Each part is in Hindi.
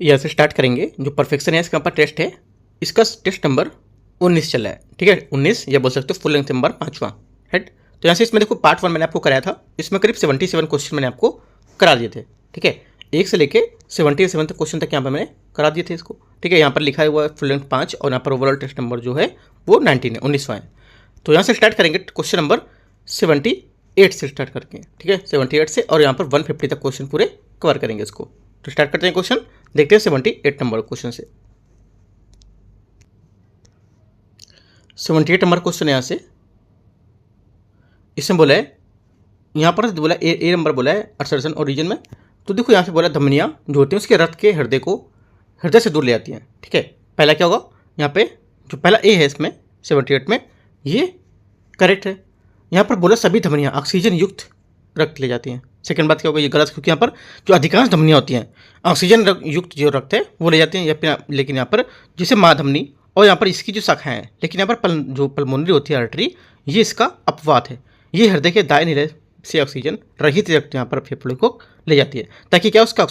यहाँ से स्टार्ट करेंगे। जो परफेक्शन है इसका पर टेस्ट है, इसका टेस्ट नंबर 19 चल रहा है, ठीक है 19, या बोल सकते हो फुल लेंथ नंबर 5वां है। तो यहाँ से इसमें देखो पार्ट 1 मैंने आपको कराया था, इसमें करीब 77 क्वेश्चन मैंने आपको करा दिए थे, ठीक है 1 से लेके 77 तक क्वेश्चन तक यहाँ पर मैंने करा दिए थे इसको, ठीक है। यहाँ पर लिखा हुआ है फुल लेंथ 5 और यहाँ पर ओवरऑल टेस्ट नंबर जो है वो 19 है, 19वां है। तो यहाँ से स्टार्ट करेंगे क्वेश्चन नंबर 78 से स्टार्ट करके, ठीक है 78 से, और यहाँ पर 150 तक क्वेश्चन पूरे कवर करेंगे इसको। तो स्टार्ट करते हैं क्वेश्चन, देखते हैं 78 नंबर क्वेश्चन से। 78 नंबर क्वेश्चन यहाँ से, इसमें बोला है, यहाँ पर बोला ए नंबर बोला है असर्शन और रीजन में। तो देखो यहाँ से बोला धमनियाँ जो होती हैं उसके रक्त के हृदय को हृदय से दूर ले जाती हैं, ठीक है। पहला क्या होगा, यहाँ पे जो पहला ए है इसमें 78 में, ये करेक्ट है। यहाँ पर बोला सभी धमनियाँ ऑक्सीजन युक्त रक्त ले जाती हैं। सेकंड बात क्या होगा, ये गलत, क्योंकि यहाँ पर जो अधिकांश धमनियाँ होती हैं ऑक्सीजन युक्त जो रक्त है वो ले जाती हैं, या लेकिन यहाँ पर जैसे माँ धमनी और यहाँ पर इसकी जो शाखाएँ हैं, लेकिन यहाँ पर जो पल्मोनरी होती है आर्टरी, ये इसका अपवाद है। ये हृदय के दाएं निरे से ऑक्सीजन रहित रक्त यहाँ पर फेफड़े को ले जाती है, ताकि क्या उसका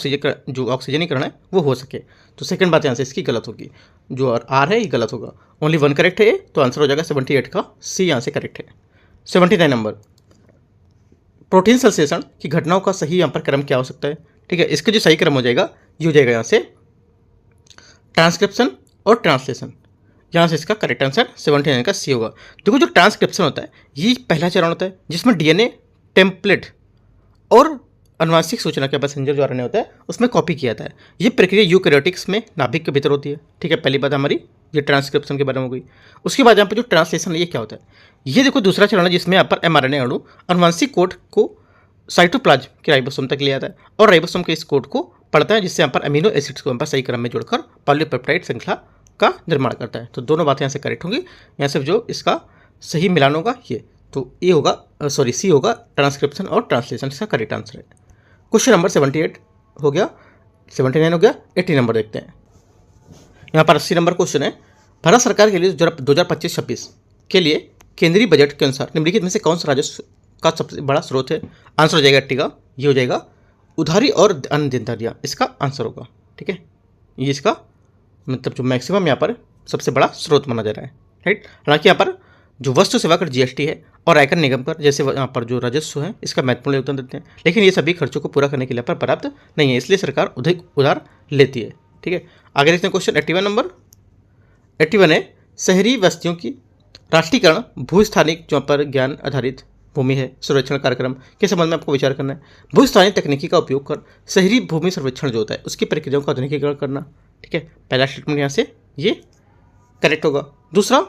जो ऑक्सीजनीकरण है वो हो सके। तो सेकंड बात यहाँ से इसकी गलत होगी, जो आर है ये गलत होगा। ओनली 1 करेक्ट है, तो आंसर हो जाएगा 78 का सी यहाँ से करेक्ट है। 79 नंबर, प्रोटीन संश्लेषण की घटनाओं का सही यहाँ पर क्रम क्या हो सकता है, ठीक है। इसका जो सही क्रम हो जाएगा ये हो जाएगा यहाँ से ट्रांसक्रिप्शन और ट्रांसलेशन, यहाँ से इसका करेक्ट आंसर 79 का सी होगा। देखो जो ट्रांसक्रिप्शन होता है ये पहला चरण होता है, जिसमें डीएनए टेम्पलेट और अनुवांशिक सूचना के पैसेंजर जो आरएनए होता है उसमें कॉपी किया जाता है। ये प्रक्रिया यूकैरियोटिक्स में नाभिक के भीतर होती है, ठीक है। पहली बात हमारी ये ट्रांसक्रिप्शन के बारे में हो गई। उसके बाद यहाँ पर जो ट्रांसलेशन है ये क्या होता है, ये देखो दूसरा चरण है, जिसमें यहाँ पर एमआरएनए अणु अनुवांशिक कोड को साइटोप्लाज्म के राइबोसोम तक ले जाता है और राइबोसोम के इस कोड को पढ़ता है, जिससे यहाँ पर अमीनो एसिड्स को यहाँ पर सही क्रम में जोड़कर पॉलीपेप्टाइड श्रृंखला का निर्माण करता है। तो दोनों बातें यहाँ से करेक्ट होंगी। यहाँ से जो इसका सही मिलान होगा ये, तो ए होगा, सॉरी सी होगा, ट्रांसक्रिप्शन और ट्रांसलेशन इसका करेक्ट आंसर है। क्वेश्चन नंबर 78 हो गया, 79 हो गया। 80 नंबर देखते हैं। यहाँ पर 80 नंबर क्वेश्चन है, भारत सरकार के लिए 2025-26 के लिए केंद्रीय बजट के अनुसार निम्नलिखित में से कौन सा राजस्व का सबसे बड़ा स्रोत है। आंसर हो जाएगा 80 का, ये हो जाएगा उधारी और अन्य देनदारियाँ, इसका आंसर होगा, ठीक है। ये इसका मतलब जो मैक्सिमम यहाँ पर सबसे बड़ा स्रोत माना जा रहा है, राइट। हालांकि यहाँ पर जो वस्तु सेवा कर जीएसटी है और आयकर निगम कर जैसे यहाँ पर जो राजस्व है इसका महत्वपूर्ण योगदान देते हैं, लेकिन ये सभी खर्चों को पूरा करने के लिए पर पर्याप्त नहीं है, इसलिए सरकार उधार लेती है, ठीक है। आगे देखते हैं क्वेश्चन 81 नंबर। 81 है, शहरी बस्तियों की राष्ट्रीयकरण भूस्थानिक जो पर ज्ञान आधारित भूमि है सर्वेक्षण कार्यक्रम के संबंध में आपको विचार करना है। भूस्थानीय तकनीकी का उपयोग कर शहरी भूमि सर्वेक्षण जो होता है उसकी प्रक्रियाओं का आधुनिकीकरण करना, ठीक है। पहला स्टेटमेंट यहाँ से ये करेक्ट होगा। दूसरा,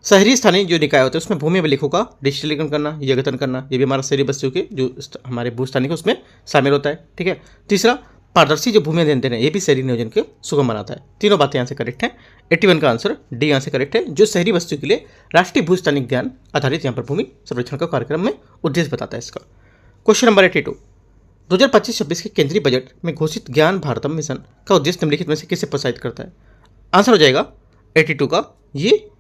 शहरी स्थानीय जो निकाय होते हैं उसमें भूमि अभिलेखों का डिजिटलीकरण करना, ये गठन करना, ये भी हमारा शहरी बस्तियों के जो हमारे भूस्थानिक है उसमें शामिल होता है, ठीक है। तीसरा, पारदर्शी जो भूमि लेन देन है ये भी शहरी नियोजन के सुगम बनाता है। तीनों बातें यहाँ से करेक्ट हैं। 81 का आंसर डी यहाँ से करेक्ट है, जो शहरी बस्तियों के लिए राष्ट्रीय भूस्थानिक ज्ञान आधारित यहाँ पर भूमि सर्वेक्षण का कार्यक्रम में उद्देश्य बताता है इसका। क्वेश्चन नंबर 82, 2025-26 के केंद्रीय बजट में घोषित ज्ञान भारतम मिशन का उद्देश्य निम्नलिखित में से किसे प्रोत्साहित करता है। आंसर हो जाएगा 82 का, ये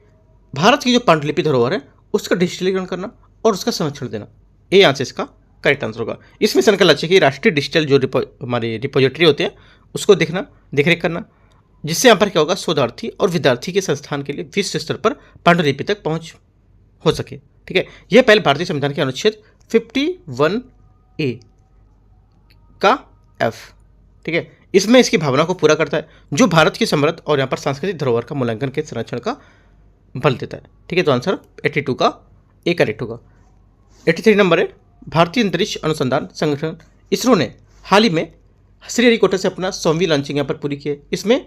भारत की जो पांडुलिपि धरोहर है उसका डिजिटलीकरण करना और उसका संरक्षण देना, ये यहाँ से इसका करेक्ट आंसर होगा। इस मिशन का लक्ष्य है कि राष्ट्रीय डिजिटल जो हमारी रिपोजिटरी होते हैं उसको देखरेख करना, जिससे यहाँ पर क्या होगा, शोधार्थी और विद्यार्थी के संस्थान के लिए विश्व स्तर पर पांडुलिपि तक पहुँच हो सके, ठीक है। यह पहल भारतीय संविधान के अनुच्छेद 51A का F, ठीक है, इसमें इसकी भावना को पूरा करता है, जो भारत की समृद्ध और यहाँ पर सांस्कृतिक धरोहर का मूल्यांकन के संरक्षण का बल देता है, ठीक है। तो आंसर 82 का ए करेक्ट होगा। 83 नंबर है, भारतीय अंतरिक्ष अनुसंधान संगठन इसरो ने हाल ही में श्रीहरिकोटा से अपना 100वीं लॉन्चिंग यहाँ पर पूरी की है। इसमें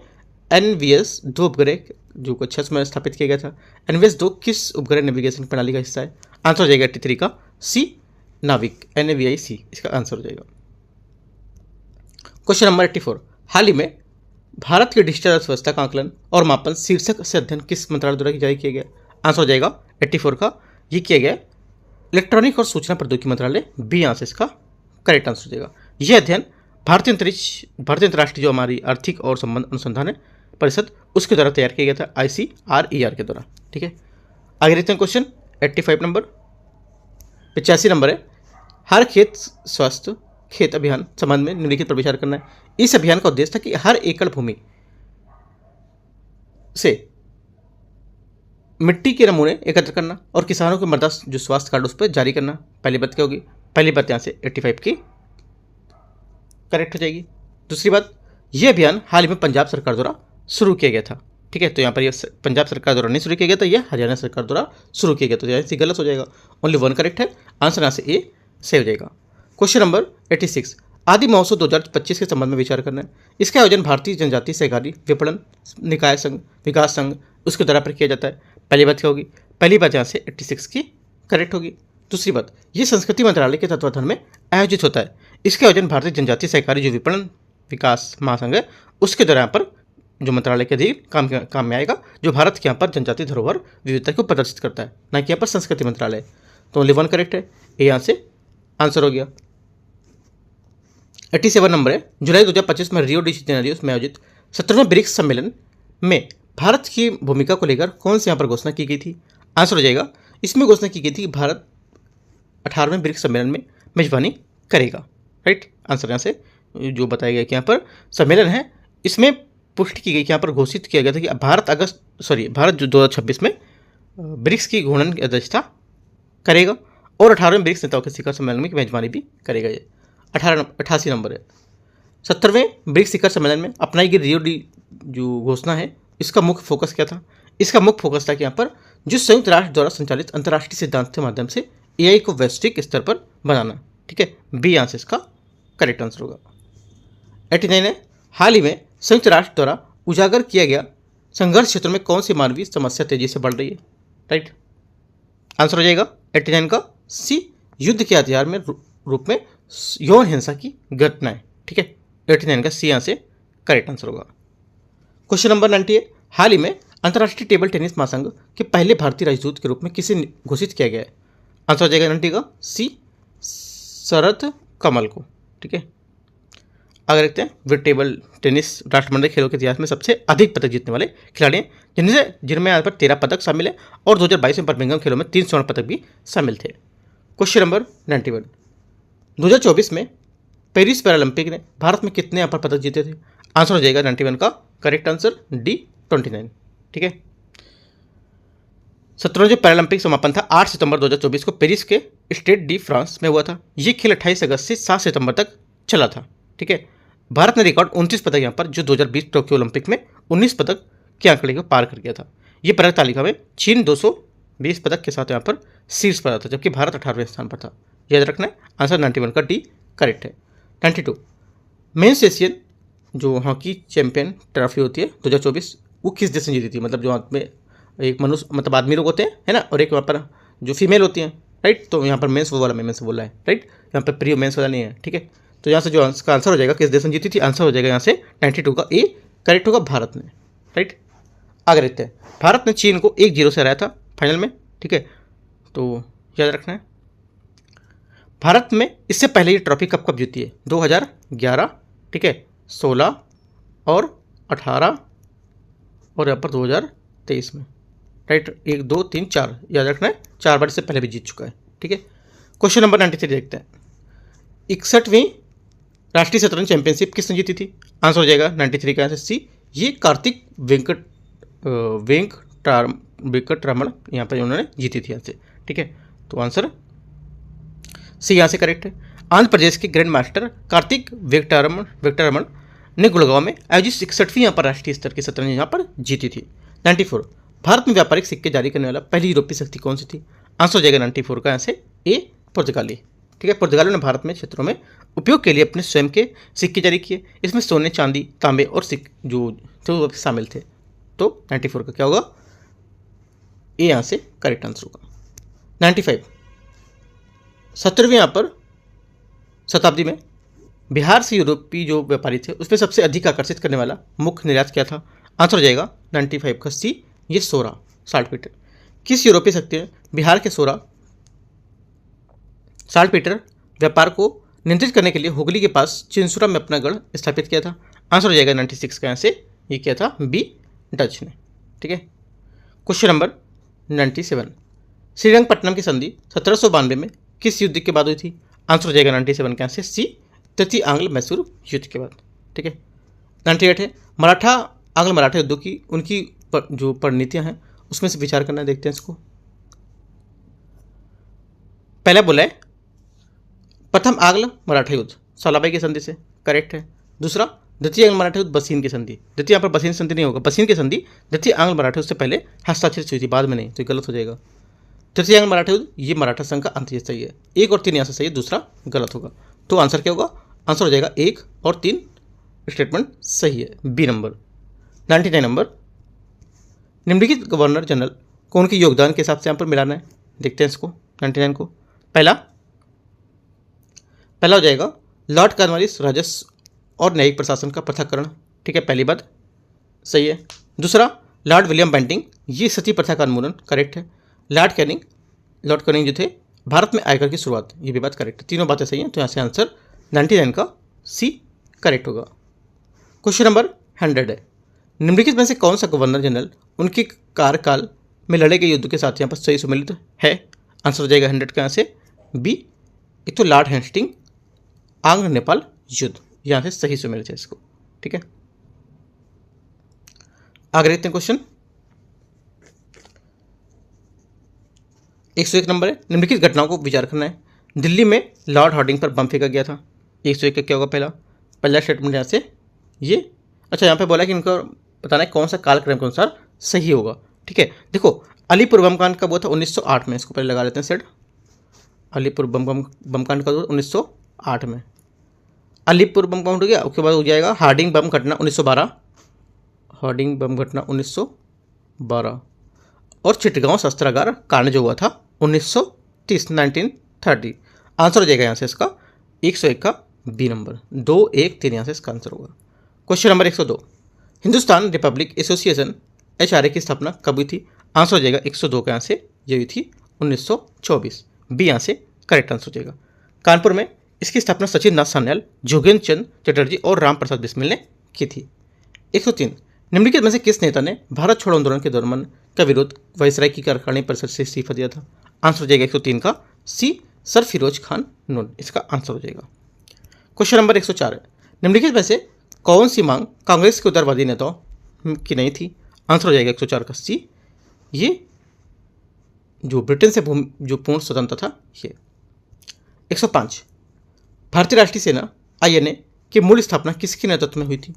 NVS-2 उपग्रह जो कक्षा में स्थापित किया गया था। NVS-2 किस उपग्रह नेविगेशन प्रणाली का हिस्सा है। आंसर हो जाएगा 83 का सी, नाविक, NAVIC इसका आंसर हो जाएगा। क्वेश्चन नंबर 84, हाल ही में भारत की डिजिटल अर्थव्यवस्था का आकलन और मापन शीर्षक से अध्ययन किस मंत्रालय द्वारा जारी किया गया। आंसर हो जाएगा 84 का, ये किया गया इलेक्ट्रॉनिक और सूचना प्रौद्योगिकी मंत्रालय, बी यहाँ से इसका करेक्ट आंसर हो जाएगा। यह अध्ययन भारतीय अंतर्राष्ट्रीय जो हमारी आर्थिक और संबंध अनुसंधान परिषद उसके द्वारा तैयार किया गया था, ICRER के द्वारा, ठीक है। आगे देखते हैं क्वेश्चन 85 नंबर। 85 नंबर है, हर खेत स्वस्थ खेत अभियान संबंध में निम्नलिखित पर विचार करना है। इस अभियान का उद्देश्य था कि हर एकड़ भूमि से मिट्टी के नमूने एकत्र करना और किसानों के मृदा जो स्वास्थ्य कार्ड उस पर जारी करना। पहली बात क्या होगी, पहली बात यहाँ से 85 की करेक्ट हो जाएगी। दूसरी बात, यह अभियान हाल ही में पंजाब सरकार द्वारा शुरू किया गया था। ठीक है, तो यहाँ पर ये पंजाब सरकार द्वारा नहीं शुरू किया गया था, यह हरियाणा सरकार द्वारा शुरू किया गया, तो यहाँ से गलत हो जाएगा। ओनली 1 करेक्ट है, आंसर यहाँ से ए सही हो जाएगा। क्वेश्चन नंबर 86, आदि महोत्सव 2025 के संबंध में विचार करना है। इसका आयोजन भारतीय जनजातीय सहकारी विपणन निकाय संघ विकास संघ उसके द्वारा पर किया जाता है। पहली बात क्या होगी, पहली बात यहाँ से 86 की करेक्ट होगी। दूसरी बात, ये संस्कृति मंत्रालय के तत्वाधान में आयोजित होता है। इसका आयोजन भारतीय जनजातीय सहकारी जो विपणन विकास महासंघ है उसके द्वारा यहाँ पर जो मंत्रालय के अधीन काम में आएगा, जो भारत के यहाँ पर जनजातीय धरोहर विविधता को प्रदर्शित करता है, ना कि यहाँ पर संस्कृति मंत्रालय। तो ओनली 1 करेक्ट है, ये यहाँ से आंसर हो गया। 87 नंबर है, जुलाई 2025 में रियो डी जेनेरियो में आयोजित 17वें ब्रिक्स सम्मेलन में भारत की भूमिका को लेकर कौन सी यहाँ पर घोषणा की गई थी। आंसर हो जाएगा, इसमें घोषणा की गई थी कि भारत 18वें ब्रिक्स सम्मेलन में मेजबानी करेगा। राइट, आंसर यहाँ से जो बताया गया कि यहाँ पर सम्मेलन है, इसमें पुष्टि की गई कि यहाँ पर घोषित किया गया था कि भारत जो 2026 में ब्रिक्स की घूर्णन की अध्यक्षता करेगा और 18वें ब्रिक्स नेताओं के शिखर सम्मेलन में मेजबानी भी करेगा। ये 88 नंबर है, 70वें ब्रिक्स शिखर सम्मेलन में अपनाई गई रियो डी जो घोषणा है, इसका मुख्य फोकस क्या था। इसका मुख्य फोकस था कि यहाँ पर जो संयुक्त राष्ट्र द्वारा संचालित अंतर्राष्ट्रीय सिद्धांत के माध्यम से एआई को वैश्विक स्तर पर बनाना। ठीक है, बी यहाँ से इसका करेक्ट आंसर होगा। 89 है, हाल ही में संयुक्त राष्ट्र द्वारा उजागर किया गया संघर्ष क्षेत्रों में कौन सी मानवीय समस्या तेजी से बढ़ रही है। राइट, आंसर हो जाएगा 89 का सी, युद्ध के हथियार में रूप में यौन हिंसा की घटनाएं। ठीक है, 89 का सी यहाँ से करेक्ट आंसर होगा। क्वेश्चन नंबर 90 है, हाल ही में अंतर्राष्ट्रीय टेबल टेनिस महासंघ के पहले भारतीय राजदूत के रूप में किसे घोषित किया गया है। आंसर हो जाएगा 90 का सी, शरद कमल को। ठीक है, आगे देखते हैं, वे टेबल टेनिस राष्ट्रमंडल खेलों के इतिहास में सबसे अधिक पदक जीतने वाले खिलाड़ी हैं, जिनमें यहाँ पर 13 पदक शामिल है और 2022 में बर्मिंघम खेलों में 3 स्वर्ण पदक भी शामिल थे। क्वेश्चन नंबर 91, 2024 में पेरिस पैरालंपिक ने भारत में कितने यहाँ पर पदक जीते थे। आंसर हो जाएगा 91 का करेक्ट आंसर डी, 29। ठीक है, 17वां जो पैरालंपिक समापन था 8 सितंबर 2024 को पेरिस के स्टेड डी फ्रांस में हुआ था। ये खेल 28 अगस्त से 7 सितंबर तक चला था। ठीक है, भारत ने रिकॉर्ड 29 पदक यहाँ पर जो 2020 टोक्यो ओलंपिक में 19 पदक के आंकड़े को पार कर गया था। ये पदक तालिका में चीन 220 पदक के साथ यहाँ पर शीर्ष पर था, जबकि भारत 18वें स्थान पर था। याद रखना है, आंसर 91 का डी करेक्ट है। 92, मेंस एशियन जो हॉकी चैंपियन ट्रॉफी होती है 2024, वो किस देश ने जीती थी। मतलब जो हाथ में एक मनुष्य मतलब आदमी लोग होते हैं, है ना, और एक वहाँ पर जो फीमेल होती हैं। राइट, तो यहाँ पर मेंस वो वाला मेंस बोला है। राइट, यहाँ पर प्रियो मेंस वाला नहीं है। ठीक है, तो यहाँ से जो इसका आंसर हो जाएगा किस देश ने जीती थी, आंसर हो जाएगा यहाँ से 92 का ए करेक्ट होगा, भारत ने। राइट, आगे रहते हैं, भारत ने चीन को 1-0 से हराया था फाइनल में। ठीक है, तो याद रखना है, भारत में इससे पहले ये ट्रॉफी कब जीती है, 2011, ठीक है, 16 और 18 और यहाँ पर 2023 में। राइट, 1 2 3 4 याद रखना है, 4 बार इससे पहले भी जीत चुका है। ठीक है, क्वेश्चन नंबर 93 देखते हैं, 61वीं राष्ट्रीय शतरंज चैंपियनशिप किसने जीती थी। आंसर हो जाएगा 93 का आंसर सी, ये कार्तिक वेंकटरमण यहाँ पर उन्होंने जीती थी यहाँ से। ठीक है, तो आंसर सी यहाँ से करेक्ट है। आंध्र प्रदेश के ग्रैंड मास्टर कार्तिक वेंकटरमण ने गुड़गांव में आयोजित 61वीं यहाँ पर राष्ट्रीय स्तर की शतरंज यहाँ पर जीती थी। 94, भारत में व्यापारिक सिक्के जारी करने वाला पहली यूरोपीय शक्ति कौन सी थी। आंसर हो जाएगा 94 का यहाँ से ए, पुर्तगाली। ठीक है, पुर्तगालियों ने भारत में क्षेत्रों में उपयोग के लिए अपने स्वयं के सिक्के जारी किए। इसमें सोने, चांदी, तांबे और सिक्के जो थे वो शामिल थे। तो 94 का क्या होगा, ए यहाँ से करेक्ट आंसर होगा। 95, 17वीं यहाँ पर शताब्दी में बिहार से यूरोपीय जो व्यापारी थे उसमें सबसे अधिक आकर्षित करने वाला मुख्य निर्यात क्या था। आंसर हो जाएगा 95 का सी, ये सोरा साल्टपेटर। किस यूरोपीय शक्ति ने बिहार के सोरा साल्टपेटर व्यापार को नियंत्रित करने के लिए हुगली के पास चिंसुरा में अपना गढ़ स्थापित किया था। आंसर हो जाएगा 96 का यहाँ से, ये क्या था, बी, डच ने। ठीक है, क्वेश्चन नंबर 97, श्रीरंगपट्टनम की संधि 1792 में किस युद्ध के बाद हुई थी। आंसर हो जाएगा 97 का यहाँ से सी, तृतीय आंग्ल मैसूर युद्ध के बाद। ठीक है। 98 है मराठा आंग्ल मराठा युद्धों की उनकी जो परिणतियां हैं उसमें से विचार करना है। देखते हैं इसको। पहला बोला है प्रथम आंग्ल मराठा युद्ध सालाबाई की संधि से, करेक्ट है। दूसरा द्वितीय आंग्ल मराठा युद्ध बसीन की संधि, द्वितीय यहाँ पर बसीन संधि नहीं होगा, बसीन की संधि द्वितीय आंग्ल मराठा युद्ध से पहले हस्ताक्षरित हुई थी, बाद में नहीं, तो गलत हो जाएगा। तृतीय आंग्ल मराठा युद्ध ये मराठा संघ का अंत सही है। 1 और 3 यहाँ से सही है, दूसरा गलत होगा। तो आंसर क्या होगा? आंसर हो जाएगा 1 और 3 स्टेटमेंट सही है, बी नंबर। 99 नंबर, निम्नलिखित गवर्नर जनरल को उनके योगदान के हिसाब से यहाँ पर मिलाना है। देखते हैं इसको 99 को। पहला हो जाएगा लॉर्ड कॉर्नवालिस राजस्व और न्यायिक प्रशासन का पृथककरण, ठीक है, पहली बात सही है। दूसरा लॉर्ड विलियम बेंटिंग, ये सती प्रथा का उन्मूलन, करेक्ट है। लॉर्ड कैनिंग जो थे भारत में आयकर की शुरुआत, ये भी बात करेक्ट है। तीनों बातें सही हैं, तो यहाँ से आंसर 99 का सी करेक्ट होगा। क्वेश्चन नंबर 100 है, निम्नलिखित में से कौन सा गवर्नर जनरल उनके कार्यकाल में लड़े गए युद्ध के साथ यहाँ पर सही सम्मिलित है? आंसर हो जाएगा 100 का यहाँ से बी। एक तो लॉर्ड हेस्टिंग आंग्ल नेपाल युद्ध, यहाँ से सही सम्मिलित है इसको, ठीक है। आगे देखते हैं क्वेश्चन 101 नंबर है, निम्नलिखित घटनाओं को विचार करना है। दिल्ली में लॉर्ड हार्डिंग पर बम फेंका गया था। 101 का क्या होगा? पहला स्टेटमेंट यहाँ से ये, अच्छा यहाँ पे बोला कि इनको बताना है कौन सा कालक्रम के अनुसार सही होगा, ठीक है। देखो अलीपुर बम कांड कब हुआ था? 1908 में, इसको पहले लगा लेते हैं सेट। अलीपुर बम कांड कब हुआ? 1908 में। अलीपुर बम कांड हो गया, उसके बाद हो जाएगा हार्डिंग बम घटना 1912, हार्डिंग बम घटना 1912, और चिटगांव शस्त्रागार कांड जो हुआ था 1930। आंसर हो जाएगा यहाँ से इसका 101 का बी नंबर। 2, 1, 3 यहाँ से इसका आंसर होगा। Question number 102, Hindustan Republic association HRA की स्थापना कब हुई थी? आंसर हो जाएगा 102 का यहाँ से ये हुई थी 1924, बी यहाँ से करेक्ट आंसर हो जाएगा। कानपुर में इसकी स्थापना सचिन नाथ सान्याल, जोगेंद्र चंद चटर्जी और राम प्रसाद बिस्मिल ने की थी। 103, निम्नलिखित में से किस नेता ने भारत छोड़ो आंदोलन के दौरान का विरोध वायसराय की कार्यकारिणी परिषद से इस्तीफा दिया था? आंसर हो जाएगा 103 का सी सर फिरोज खान नून, इसका आंसर हो जाएगा। क्वेश्चन नंबर 104 है, निम्नलिखित में से कौन सी मांग कांग्रेस के उदारवादी नेताओं की नहीं थी? आंसर हो जाएगा 104 का सी, ये जो ब्रिटेन से जो पूर्ण स्वतंत्र था ये। 105, भारतीय राष्ट्रीय सेना INA की मूल स्थापना किसके नेतृत्व में हुई थी?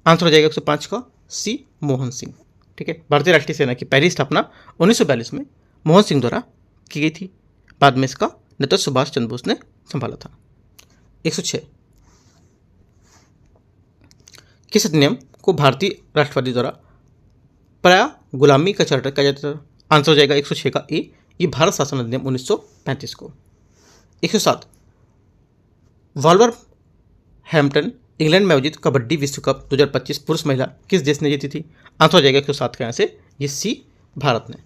आंसर हो जाएगा 105 का सी मोहन सिंह, ठीक है। भारतीय राष्ट्रीय सेना की पहली स्थापना 1942 में मोहन सिंह द्वारा की गई थी, बाद में इसका नेतृत्व सुभाष चंद्र बोस ने संभाला था। 106, किस अधिनियम को भारतीय राष्ट्रवादी द्वारा प्राय गुलामी का चार्टर कहा जाता था? आंसर हो जाएगा 106 का ए, ये भारत शासन अधिनियम 1935 को। 107, वॉल्वर हैम्पटन इंग्लैंड में आयोजित कबड्डी विश्व कप 2025 पुरुष महिला किस देश ने जीती थी? आंसर हो जाएगा 107 का यहाँ से ये सी भारत ने।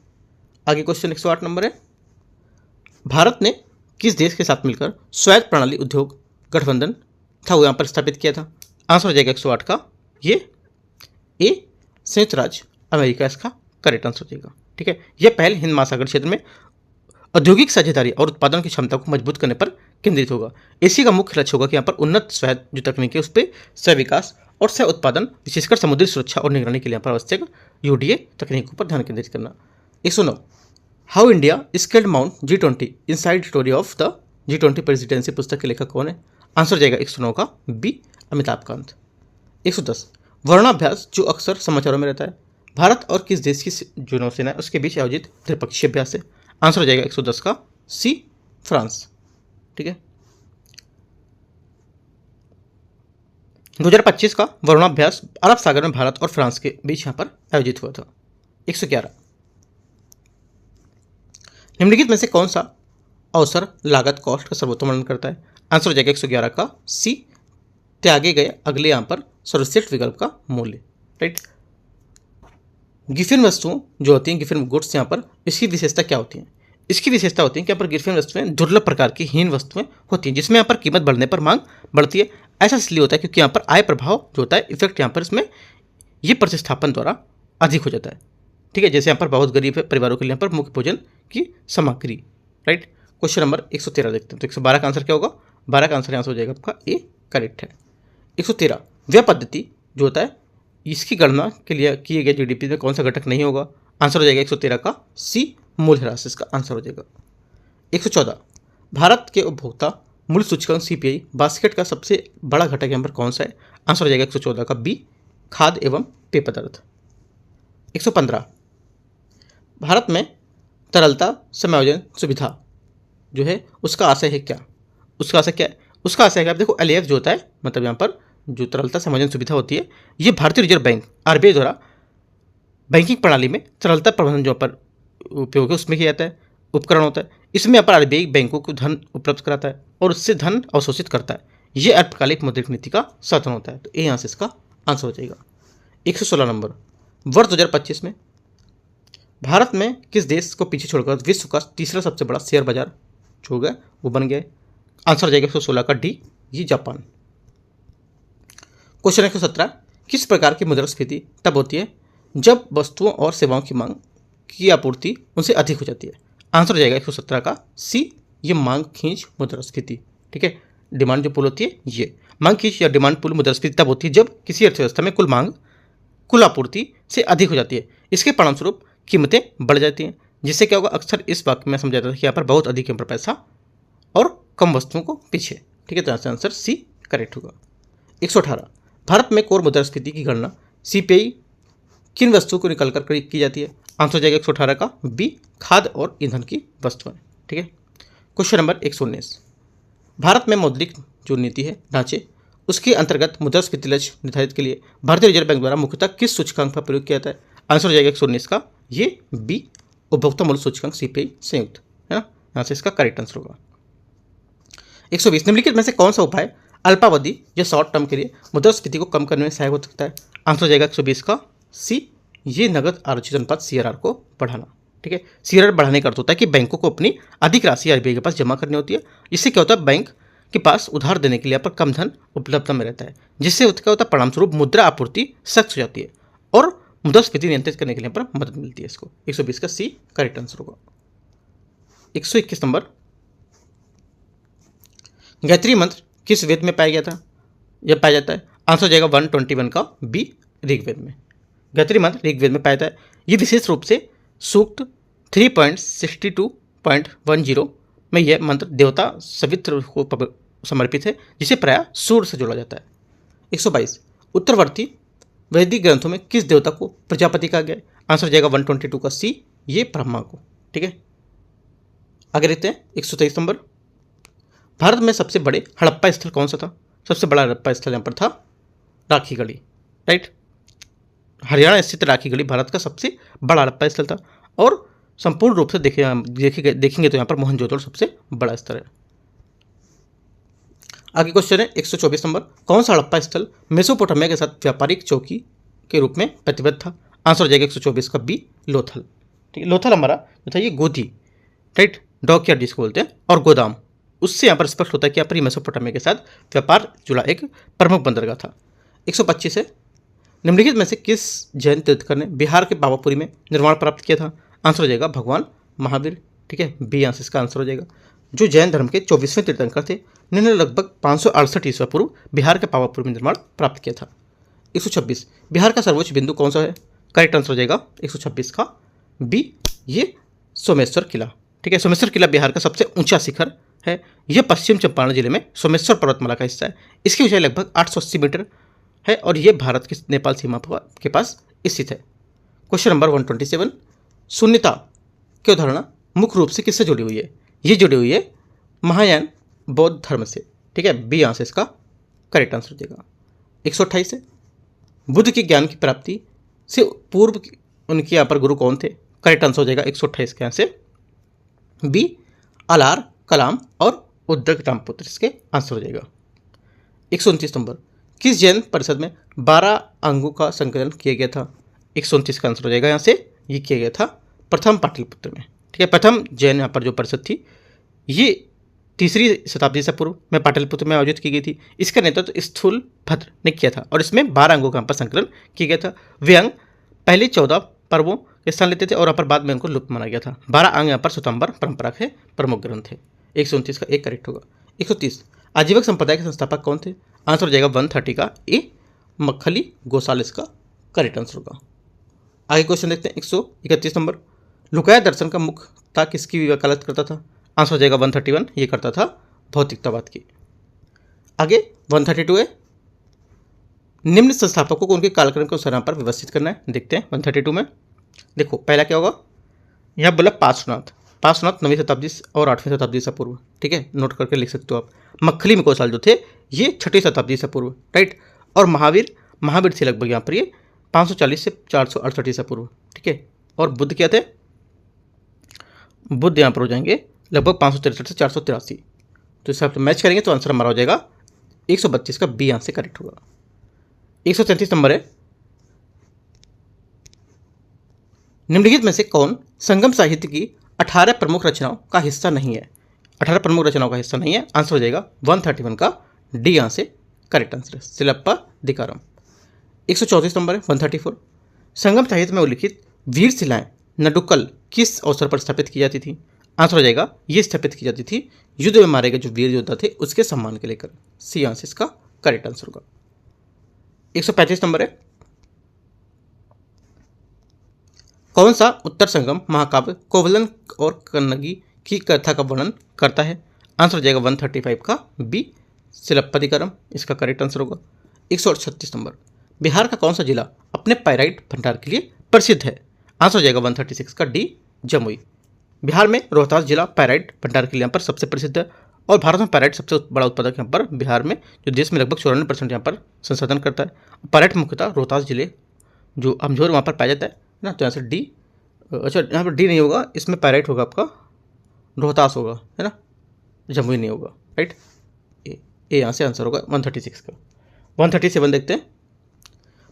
आगे क्वेश्चन 108 नंबर है, भारत ने किस देश के साथ मिलकर स्वायत्त प्रणाली उद्योग गठबंधन था वो यहाँ पर स्थापित किया था? आंसर हो जाएगा 108 का ये ए संयुक्त राज्य अमेरिका, इसका करेक्ट आंसर हो जाएगा, ठीक है। यह पहल हिंद महासागर क्षेत्र में औद्योगिक साझेदारी और उत्पादन की क्षमता को मजबूत करने पर केंद्रित होगा। इसी का मुख्य लक्ष्य होगा कि यहाँ पर उन्नत स्वायत्त जो तकनीक है उस पर सह विकास और सह उत्पादन, विशेषकर समुद्री सुरक्षा और निगरानी के लिए यहाँ पर आवश्यक UDA तकनीकों पर ध्यान केंद्रित करना। 109, how India scaled mount G20 inside story of the G20 presidency पुस्तक के लेखक कौन है? आंसर हो जाएगा 109 का बी अमिताभ कांत। 110, वर्णाभ्यास जो अक्सर समाचारों में रहता है, भारत और किस देश की जो नौसेना है उसके बीच आयोजित त्रिपक्षीय अभ्यास है? आंसर हो जाएगा 110 का सी फ्रांस, ठीक है। 2025 का वरुणाभ्यास अरब सागर में भारत और फ्रांस के बीच यहाँ पर आयोजित हुआ था। 111, निम्नलिखित में से कौन सा अवसर लागत कॉस्ट का सर्वोत्तम वर्णन करता है? आंसर हो जाएगा 111 का सी त्यागे गए अगले यहाँ पर सर्वश्रेष्ठ विकल्प का मूल्य, राइट। गिफिन वस्तुओं जो होती हैं, गिफिन गुड्स, यहाँ पर इसकी विशेषता क्या होती है? इसकी विशेषता होती है कि यहाँ पर गिफिन वस्तुएं दुर्लभ प्रकार की हीन वस्तुएं होती हैं जिसमें यहाँ पर कीमत बढ़ने पर मांग बढ़ती है। ऐसा इसलिए होता है क्योंकि यहाँ पर आय प्रभाव जो होता है इफेक्ट यहाँ पर इसमें ये प्रतिस्थापन द्वारा अधिक हो जाता है, ठीक है। जैसे यहाँ पर बहुत गरीब है परिवारों के लिए यहाँ पर मुख्य भोजन की सामग्री, राइट। क्वेश्चन नंबर 113 देखते हैं, तो 112 का आंसर क्या होगा? 12 का आंसर यहाँ से हो जाएगा आपका ए करेक्ट है। 113, व्यय पद्धति जो होता है इसकी गणना के लिए किए गए जीडीपी में कौन सा घटक नहीं होगा? आंसर हो जाएगा 113 का सी, मूल्यह्रास इसका आंसर हो जाएगा। 114 भारत के उपभोक्ता मूल्य सूचकांक सीपीआई बास्केट का सबसे बड़ा घटक यहाँ पर कौन सा है? आंसर हो जाएगा 114 का बी, खाद्य एवं पेय पदार्थ। 115 भारत में तरलता समायोजन सुविधा जो है उसका आशय है क्या? उसका आशय क्या है? उसका आशय है कि आप देखो एलएएफ जो होता है, मतलब यहाँ पर जो तरलता समायोजन सुविधा होती है, ये भारतीय रिजर्व बैंक आरबीआई द्वारा बैंकिंग प्रणाली में तरलता प्रबंधन जो पर उपयोग है उसमें किया जाता है, उपकरण होता है। इसमें यहाँ पर आरबीआई बैंकों को धन उपलब्ध कराता है और उससे धन अवशोषित करता है। ये अल्पकालिक मौद्रिक नीति का साधन होता है। तो ये यहाँ से इसका आंसर हो जाएगा। 116 नंबर, वर्ष 2025 में भारत में किस देश को पीछे छोड़कर विश्व का तीसरा सबसे बड़ा शेयर बाजार जो होगा वो बन गया? आंसर हो जाएगा 116 का डी, ये जापान। क्वेश्चन 117 किस प्रकार की मुद्रास्फीति तब होती है जब वस्तुओं और सेवाओं की मांग की आपूर्ति उनसे अधिक हो जाती है? आंसर हो जाएगा 117 का सी, ये मांग खींच मुद्रास्फीति। ठीक है, डिमांड जो पुल होती है ये मांग खींच या डिमांड पुल मुद्रास्फीति तब होती है जब किसी अर्थव्यवस्था में कुल मांग कुल आपूर्ति से अधिक हो जाती है। इसके परिणामस्वरूप कीमतें बढ़ जाती हैं, जिससे क्या होगा? अक्सर इस वाक्य में समझा जाता है कि यहाँ पर बहुत अधिक यहाँ पर पैसा और कम वस्तुओं को पीछे। ठीक है, तो आंसर सी करेक्ट होगा। 118 भारत में कोर मुद्रास्फीति की गणना सीपीआई किन वस्तुओं को निकलकर की जाती है? आंसर हो जाएगा 118 का बी, खाद्य और ईंधन की वस्तुएं। ठीक है, क्वेश्चन नंबर 119 भारत में मौद्रिक जो नीति है ढांचे उसके अंतर्गत मुद्रास्फीति लक्ष्य निर्धारित के लिए भारतीय रिजर्व बैंक द्वारा मुख्यतः किस सूचकांक का प्रयोग किया जाता है? आंसर हो जाएगा 119 का ये बी, उपभोक्ता मूल्य सूचकांक सीपीआई संयुक्त, है ना? यहाँ से इसका करेक्ट आंसर होगा। 120 निम्नलिखित में से कौन सा उपाय अल्पावधि या शॉर्ट टर्म के लिए मुद्रास्फीति को कम करने में सहायक हो सकता है? आंसर हो जाएगा 120 का सी, ये नगद आरक्षित अनुपात सीआरआर को बढ़ाना। ठीक है, सीआरआर बढ़ाने का अर्थ होता है कि बैंकों को अपनी अधिक राशि आरबीआई के पास जमा करनी होती है। इससे क्या होता है? बैंक के पास उधार देने के लिए यहाँ पर कम धन उपलब्धता में रहता है, जिससे क्या होता है? परिणामस्वरूप मुद्रा आपूर्ति सख्त हो जाती है और मुद्रास्फीति नियंत्रित करने के लिए यहाँ पर मदद मिलती है इसको। 120 का सी करेक्ट आंसर होगा। 121 नंबर, गायत्री मंत्र किस वेद में पाया गया था या पाया जाता है? आंसर हो जाएगा 121 का बी, ऋग्वेद में। गायत्री मंत्र ऋग्वेद में पाया जाता है। ये विशेष रूप से सूक्त 3.62.10 में यह मंत्र देवता सवित्र को समर्पित है, जिसे प्रायः सूर्य से जोड़ा जाता है। 122 उत्तरवर्ती वैदिक ग्रंथों में किस देवता को प्रजापति कहा गया है? आंसर हो जाएगा 122 का सी, ये ब्रह्मा को। ठीक है, आगे देखते हैं। 123 नंबर, भारत में सबसे बड़े हड़प्पा स्थल कौन सा था? सबसे बड़ा हड़प्पा स्थल यहाँ पर था राखीगढ़ी। राइट, हरियाणा स्थित राखीगढ़ी भारत का सबसे बड़ा हड़प्पा स्थल था और संपूर्ण रूप से देखेंगे तो यहाँ पर मोहनजोदड़ो सबसे बड़ा स्थल है। आगे क्वेश्चन है 124 नंबर, कौन सा हड़प्पा स्थल मेसोपोटामिया के साथ व्यापारिक चौकी के रूप में प्रतिबद्ध था? आंसर हो जाएगा 124 का बी, लोथल। ठीक है, लोथल हमारा जो था ये गोदी, राइट, डॉकयार्ड जिसको बोलते हैं, और गोदाम, उससे यहाँ पर स्पष्ट होता है कि यहाँ पर मेसोपोटामिया के साथ व्यापार जुड़ा एक प्रमुख बंदरगाह था। 125 है, निम्नलिखित में से किस जैन तीर्थकर ने बिहार के पावापुरी में निर्माण प्राप्त किया था? आंसर हो जाएगा भगवान महावीर। ठीक है, बी यहाँ से इसका आंसर हो जाएगा। जो जैन धर्म के 24वें तीर्थंकर थे, जिन्होंने लगभग 568 ईस्वी पूर्व बिहार के पावापुरी में निर्माण प्राप्त किया था। 126 बिहार का सर्वोच्च बिंदु कौन सा है? करेक्ट आंसर हो जाएगा 126 का बी, ये सोमेश्वर किला। ठीक है, सोमेश्वर किला बिहार का सबसे ऊंचा शिखर है। यह पश्चिम चंपारण जिले में सोमेश्वर पर्वतमाला का हिस्सा है। इसकी ऊंचाई लगभग 880 मीटर है और यह भारत की नेपाल सीमा के पास स्थित है। क्वेश्चन नंबर 127 शून्यता की अवधारणा मुख्य रूप से किससे जुड़ी हुई है? ये जुड़ी हुई है महायान बौद्ध धर्म से। ठीक है, बी यहाँ से इसका करेक्ट आंसर देगा। 128 है, बुद्ध के ज्ञान की प्राप्ति से पूर्व उनके यहाँ पर गुरु कौन थे? करेक्ट आंसर हो जाएगा 128 के यहाँ से बी, अलार, कलाम और उद्दक रामपुत्र, इसके आंसर हो जाएगा। 129 नंबर, किस जैन परिषद में 12 अंगों का संकलन किया गया था? 129 का आंसर हो जाएगा यहाँ से, ये किया गया था प्रथम पाटलिपुत्र में। ठीक है, प्रथम जैन यहाँ पर जो परिषद थी ये 3री शताब्दी से पूर्व में पाटलिपुत्र में आयोजित की गई थी। इसका नेतृत्व स्थूल भद्र ने किया था और इसमें 12 अंगों का यहाँ पर संकलन किया गया था। वे अंग पहले 14 पर्वों के स्थान लेते थे और पर बाद में उनको लुप्त माना गया था। 12 अंग यहाँ पर स्वतंत्र परंपरा के प्रमुख ग्रंथ थे। 129 का एक करेक्ट होगा। 130 आजीवक संप्रदाय के संस्थापक कौन थे? आंसर हो जाएगा 130 का ए, मक्खली गौशाल इसका करेक्ट आंसर होगा। आगे क्वेश्चन देखते हैं 131 नंबर। लुकाया दर्शन का मुख्यता किसकी वकालत करता था? आंसर हो जाएगा 131, ये करता था भौतिकतावाद की। आगे 132 है, निम्न संस्थापकों को उनके कालक्रम के अनुसार पर व्यवस्थित करना है। देखते हैं 132 में। देखो पहला क्या होगा, यहाँ बोला पार्श्वनाथ। पार्श्वनाथ 9वीं शताब्दी और 8वीं शताब्दी से पूर्व, ठीक है, नोट करके लिख सकते हो आप। मक्खली में कौशल जो थे ये 6वीं शताब्दी से पूर्व, राइट। और महावीर थे लगभग यहाँ पर ये 540 से 468 ईसा पूर्व, ठीक है। और बुद्ध क्या थे? बुद्ध यहाँ पर हो जाएंगे लगभग 563 से 483। तो इस हिसाब से मैच करेंगे तो आंसर हमारा हो जाएगा 132 का बी आंसर करेक्ट होगा। 133 नंबर है, निम्नलिखित में से कौन संगम साहित्य की 18 प्रमुख रचनाओं का हिस्सा नहीं है? 18 प्रमुख रचनाओं का हिस्सा नहीं है, आंसर हो जाएगा 131 का डी आंसर करेक्ट आंसर है, सिलप्पा दिकारम। 134 नंबर है 134, संगम साहित्य में उल्लिखित वीर शिलाएं नडुक्कल किस अवसर पर स्थापित की जाती थी? आंसर हो जाएगा ये स्थापित की जाती थी युद्ध में मारे गए जो वीर योद्धा थे उसके सम्मान के लेकर, सी आंसर इसका करेक्ट आंसर होगा। 135 नंबर है, कौन सा उत्तर संगम महाकाव्य कोवलन और कन्नगी की कथा का वर्णन करता है? आंसर हो जाएगा 135 का बी सिलप्पदिकारम, इसका करेक्ट आंसर होगा। 136 नंबर, बिहार का कौन सा जिला अपने पाइराइट भंडार के लिए प्रसिद्ध है? आंसर हो जाएगा 136 का डी जमुई। बिहार में रोहतास जिला पाइराइट भंडार के लिए यहाँ पर सबसे प्रसिद्ध है और भारत में पाइराइट सबसे बड़ा उत्पादक यहाँ पर बिहार में, जो देश में लगभग 94% यहाँ पर संसाधन करता है। पाइराइट मुख्यतः रोहतास जिले जो अमझोर वहाँ पर पाया जाता है ना, तो यहाँ से डी, अच्छा यहाँ पर डी नहीं होगा, इसमें पाइराइट होगा आपका रोहतास होगा, है ना, जमुई नहीं होगा, राइट। ए यहाँ से आंसर होगा 136 का। 137 देखते हैं,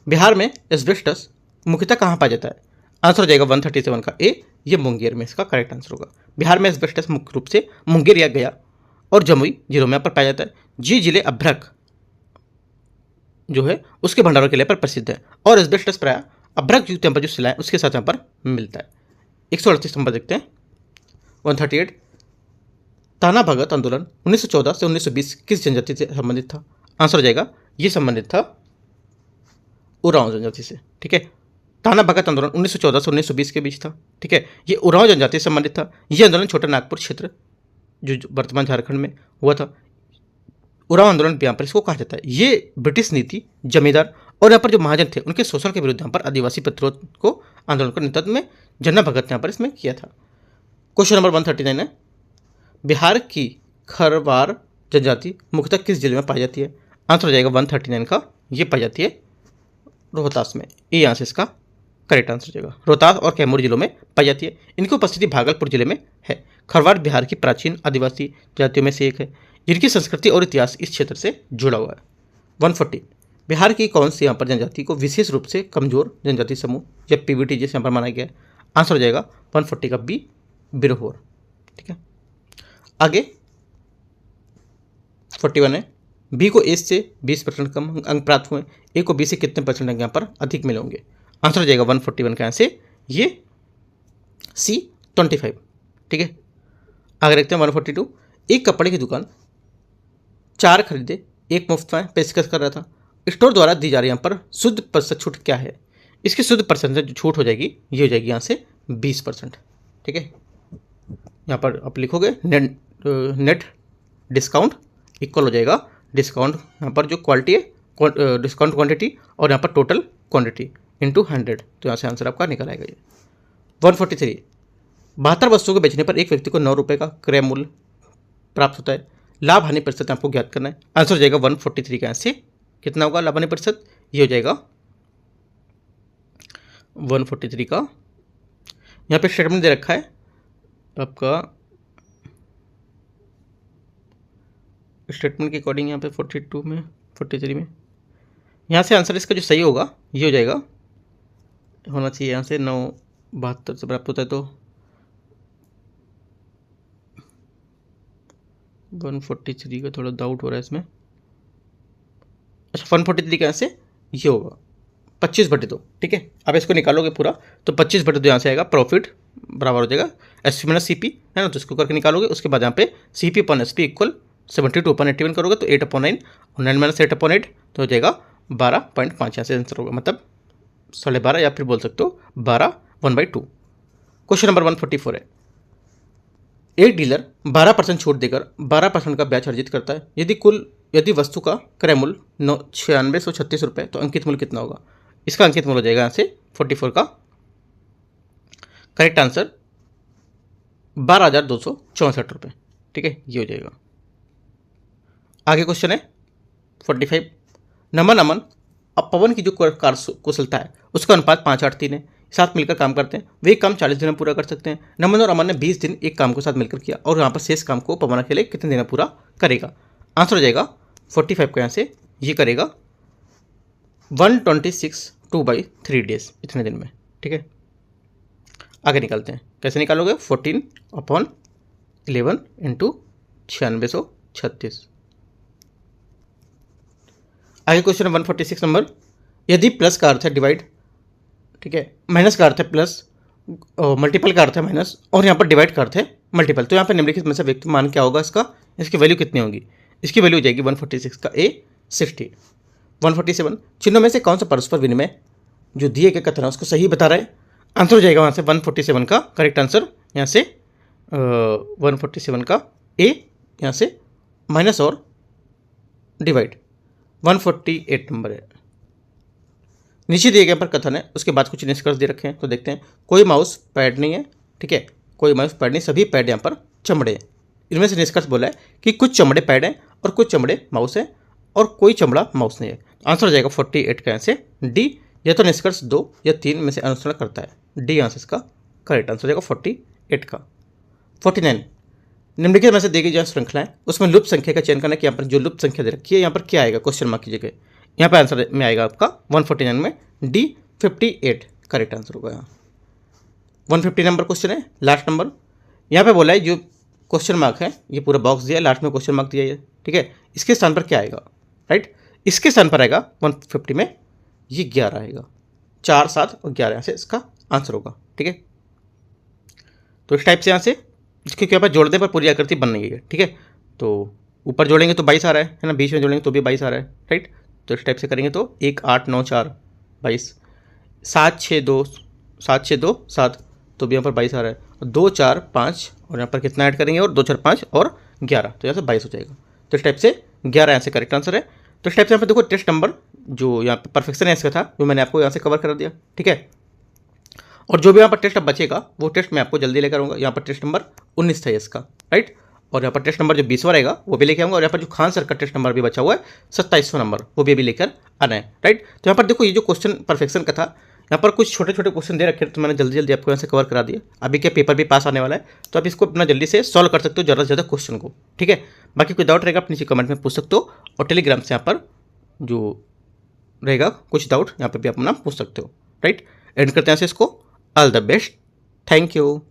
बिहार में एस्बेस्टस मुख्यतः कहाँ पाया जाता है? आंसर हो जाएगा 137 का ए, ये मुंगेर में इसका करेक्ट आंसर होगा। बिहार में एस्बेस्टस मुख्य रूप से मुंगेर या गया और जमुई जिलों में यहाँ पर पाया जाता है। जी जिले अभ्रक जो है उसके भंडारों के लिए पर प्रसिद्ध है और एस्बेस्टस प्राय अभ्रक युक्त यहाँ पर जो शिलाएं उसके साथ यहाँ पर मिलता है। 138 नंबर देखते हैं 138, ताना भगत आंदोलन 1914 से 1920 किस जनजाति से संबंधित था? आंसर हो जाएगा ये संबंधित था उरांव जनजाति से, ठीक है। ताना भगत आंदोलन 1914 से 1920 के बीच था, ठीक है। ये उरांव जनजाति से संबंधित था। यह आंदोलन छोटा नागपुर क्षेत्र जो वर्तमान झारखंड में हुआ था। उरांव आंदोलन यहाँ पर इसको कहा जाता है। ये ब्रिटिश नीति, जमींदार और यहाँ पर जो महाजन थे उनके शोषण के विरुद्ध यहाँ पर आदिवासी प्रतिरोध को आंदोलन का नेतृत्व में जन्ना भगत ने यहाँ पर इसमें किया था। क्वेश्चन नंबर 139 है, बिहार की खरवार जनजाति मुख्यतः किस जिले में पाई जाती है? आंसर हो जाएगा 139 का, ये पाई जाती है रोहतास में, ये यहाँ से इसका करेक्ट आंसर हो जाएगा। रोहतास और कैमूर जिलों में पाई जाती है। इनकी उपस्थिति भागलपुर जिले में है। खरवार बिहार की प्राचीन आदिवासी जातियों में से एक है जिनकी संस्कृति और इतिहास इस क्षेत्र से जुड़ा हुआ है। 140, बिहार की कौन सी यहाँ पर जनजाति को विशेष रूप से कमजोर जनजाति समूह या पीवीटी जैसे यहाँ पर माना गया है? आंसर हो जाएगा 140 का बी बिरहोर, ठीक है। आगे 41 है, बी को ए से 20% कम अंक प्राप्त हुए, ए को बी से कितने परसेंट अंक यहाँ पर अधिक मिले होंगे? आंसर हो जाएगा 141 का, यहाँ से ये सी 25, ठीक है। आगे देखते हैं 142, एक कपड़े की दुकान 4 खरीदे 1 मुफ्त में पेशकश कर रहा था। स्टोर द्वारा दी जा रही यहाँ पर शुद्ध प्रतिशत छूट क्या है? इसकी शुद्ध परसेंटेज जो छूट हो जाएगी ये हो जाएगी यहाँ से 20%, ठीक है। यहाँ पर आप लिखोगे नेट डिस्काउंट इक्वल हो जाएगा डिस्काउंट यहाँ पर जो क्वालिटी है डिस्काउंट क्वांटिटी और यहाँ पर टोटल क्वांटिटी इंटू 100, तो यहाँ से आंसर आपका निकल आएगा ये। 143, 72 वस्तुओं को बेचने पर एक व्यक्ति को 9 रुपये का क्रय मूल्य प्राप्त होता है। लाभ हानि प्रतिशत आपको ज्ञात करना है। आंसर हो जाएगा 143 का, यहाँ से कितना होगा लाभ हानि प्रतिशत? ये हो जाएगा 143 का, यहाँ पे स्टेटमेंट दे रखा है आपका स्टेटमेंट के अकॉर्डिंग यहाँ पे 42 में 43 में, यहाँ से आंसर इसका जो सही होगा ये हो जाएगा, होना चाहिए यहाँ से 972 से प्राप्त होता है तो 143 का थोड़ा डाउट हो रहा है इसमें। अच्छा 143 का यहाँ से ये होगा 25/2, ठीक है। अब इसको निकालोगे पूरा तो 25/2 यहाँ से आएगा, प्रॉफिट बराबर हो जाएगा S P minus C P, है ना, तो इसको करके निकालोगे। उसके बाद यहाँ पे C P upon S P equal 72/81 करोगे तो 8/9 और 9 - 8/8 तो हो जाएगा 12.5 यहाँ से आंसर होगा, मतलब 12.5 या फिर बोल सकते हो 12 1/2। क्वेश्चन नंबर 144 है, एक डीलर 12% छूट देकर 12% का ब्याज अर्जित करता है। यदि वस्तु का क्रय मूल्य 9636 रुपये, तो अंकित मूल्य कितना होगा? इसका अंकित मूल्य हो जाएगा यहाँ से 44 का करेक्ट आंसर 12,264 रुपये। ठीक है, ये हो जाएगा। आगे क्वेश्चन है 45, नमन अमन अब पवन की जो कार्य कुशलता है उसका अनुपात 5-8-3 है। साथ मिलकर काम करते हैं, वे काम 40 दिन में पूरा कर सकते हैं। नमन और अमन ने 20 दिन एक काम को साथ मिलकर किया और यहाँ पर शेष काम को पवन अकेले कितने दिन में पूरा करेगा? आंसर हो जाएगा 45 का यहाँ से ये करेगा 126 2/3 डेज, इतने दिन में। ठीक है, आगे निकालते हैं। कैसे निकालोगे? 14/11 इंटू 9636। आगे क्वेश्चन 146 नंबर, यदि प्लस का अर्थ है डिवाइड, ठीक है, माइनस का अर्थ है प्लस, मल्टीपल का अर्थ है माइनस, और यहाँ पर डिवाइड का अर्थ है मल्टीपल, तो यहाँ पर निम्नलिखित में से व्यक्ति मान क्या होगा इसका? इसकी वैल्यू कितनी होगी? इसकी वैल्यू हो जाएगी 146 का A 60। 147, चिन्हों में से कौन सा परस्पर विनिमय जो दिए गए कथन है उसको सही बता रहा है? आंसर हो जाएगा वहाँ से 147 का करेक्ट आंसर यहाँ से 147 का A यहाँ से माइनस और डिवाइड 148 नंबर है। नीचे दिए गए पर कथन है, उसके बाद कुछ निष्कर्ष दे रखे हैं, तो देखते हैं। कोई माउस पैड नहीं है, ठीक है, कोई माउस पैड नहीं, सभी पैड यहाँ पर चमड़े हैं। इनमें से निष्कर्ष बोला है कि कुछ चमड़े पैड हैं और कुछ चमड़े माउस हैं और कोई चमड़ा माउस नहीं है। आंसर हो जाएगा 48 का यहाँ से डी, या तो निष्कर्ष 2 या 3 में से अनुसरण करता है। डी यहाँ से इसका करेक्ट आंसर हो जाएगा 48 का। 49, निम्नलिखित में से दी गई जो श्रृंखला है उसमें लुप्त संख्या का चयन करना कि यहाँ पर जो लुप्त संख्या दे रखी है यहाँ पर क्या आएगा? क्वेश्चन मार्क की जगह यहाँ पर आंसर में आएगा आपका 149 में डी 58 करेक्ट आंसर होगा यहाँ। 150 नंबर क्वेश्चन है, लास्ट नंबर। यहाँ पे बोला है जो क्वेश्चन मार्क है ये पूरा बॉक्स दिया है, लास्ट में क्वेश्चन मार्क दिया है, ठीक है, इसके स्थान पर क्या आएगा? राइट, इसके स्थान पर आएगा 150 में ये 11 आएगा, 4, 7 और 11 यहाँ से इसका आंसर होगा। ठीक है, तो इस टाइप से यहाँ से इसके क्या पर जोड़ने पर पूरी आकृति बन रही है। ठीक है, तो ऊपर जोड़ेंगे तो 22 आ रहा है ना, बीच में जोड़ेंगे तो भी 22 आ रहा है। राइट, तो इस टाइप से करेंगे तो 1 8 9 4 22, 7 6 2 7 तो भी यहाँ पर 22 आ रहा है, 2 4 5 और यहाँ पर कितना ऐड करेंगे और 2 4 5 और 11, तो यहाँ से 22 हो जाएगा। तो इस टाइप से 11 यहाँ से करेक्ट आंसर है। तो इस टाइप से यहाँ पर देखो टेस्ट नंबर जो यहाँ पर परफेक्शन है इसका था वो मैंने आपको यहाँ से कवर करा दिया। ठीक है, और जो भी यहाँ पर टेस्ट अब बचेगा वो टेस्ट मैं आपको जल्दी लेकर आऊँगा। यहाँ पर टेस्ट नंबर 19 था इसका, राइट, और यहाँ पर टेस्ट नंबर जो 20वां रहेगा वो भी लेकर आऊँगा, और यहाँ पर जो खान सर का टेस्ट नंबर भी बचा हुआ है 27वां नंबर वो भी लेकर आना है। राइट, तो यहाँ पर देखो ये जो क्वेश्चन परफेक्शन का था यहाँ पर कुछ छोटे छोटे क्वेश्चन दे रखे तो मैंने जल्दी जल्दी आपको यहाँ से कवर करा दिया। अभी क्या पेपर भी पास आने वाला है तो आप इसको अपना जल्दी से सॉल्व कर सकते हो ज़्यादा से ज़्यादा क्वेश्चन को। ठीक है, बाकी कोई डाउट रहेगा आप नीचे कमेंट में पूछ सकते हो, और टेलीग्राम से यहाँ पर जो रहेगा कुछ डाउट यहाँ पर भी आप अपना पूछ सकते हो। राइट, एंड करते हैं इसको। All the best, thank you.